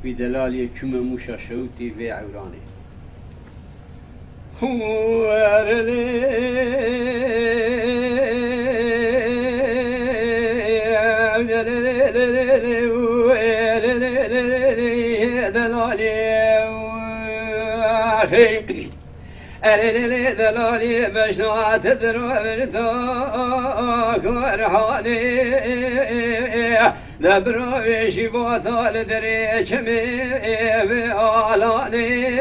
في دلالي كم مشا شوتي في عوراني أريلي ذلالي بشنات دروبرتاك ورحالي دبروي شبوتا لدريك بآلاني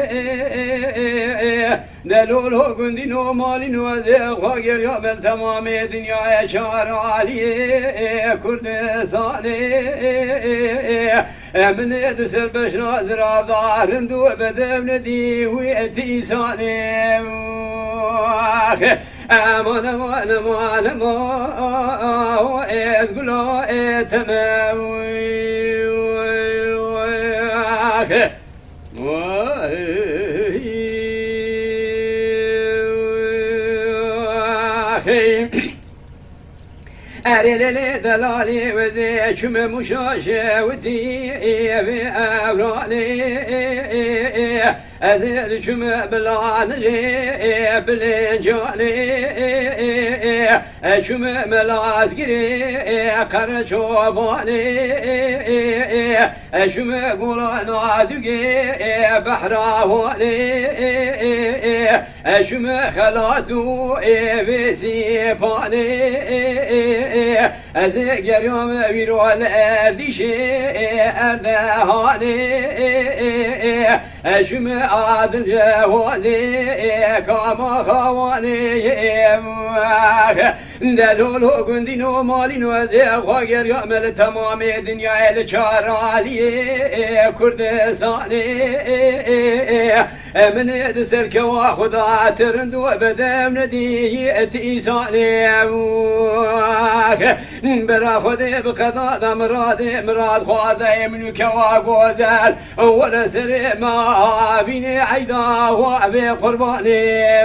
دلولو قندينو مالينو ذيق وقر يابل تمام دنيا شار علي كردستاني من يدسر بشنا ذراب دارندو بدم ندي ويتي سالم امان امان امان امان ازقلو اتمام أريلي دلالي وذيك مشاشة ودي بأبرالي أذيك بلالي بلنجالي أشم ملازقري قرشوباني أشم قرانا دقي بحراواني أشم خلاصو بسيباني أذكر يوم ويرو الأرديش أردهاني أشم آذن جوازي كاما خواني دلولو قندينو مالينو ذيق وغير يوم التمام دنيا الشارالي كردستاني من يدسر كواخدا ترندو بدم ندي اتيساني برا خدي بقضاء مراد خواذي من كواغوذال ولا سري ما بيني عيدا وابي قرباني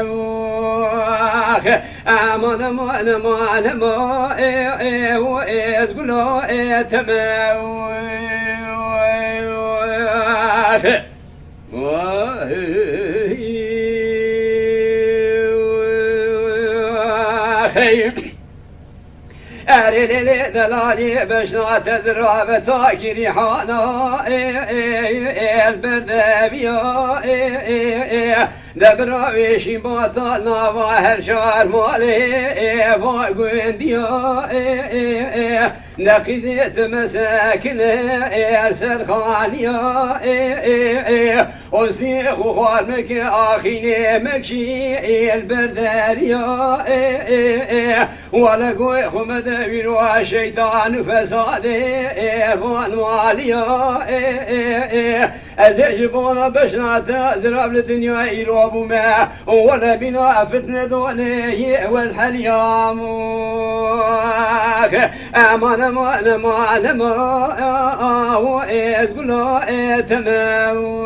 امان امان امان امان وازقلو اتمام أريلي ذلالي بشنا تذرب تاكري حانا البردبيا دبراويشي باطلنا وهر شار مالي فاقونديا نقيدت مساكن ارسل خاليا وسيخ وخارمك اخيني مكشي البرداريا ولا قوي خمدوير والشيطان فسادي فانواليا أذجبون بشنا تذرب للدنيا يروبو ما ولا بنا فتنة دوني والحليام أمان أمان أمان أمان وإذ قلوا تمام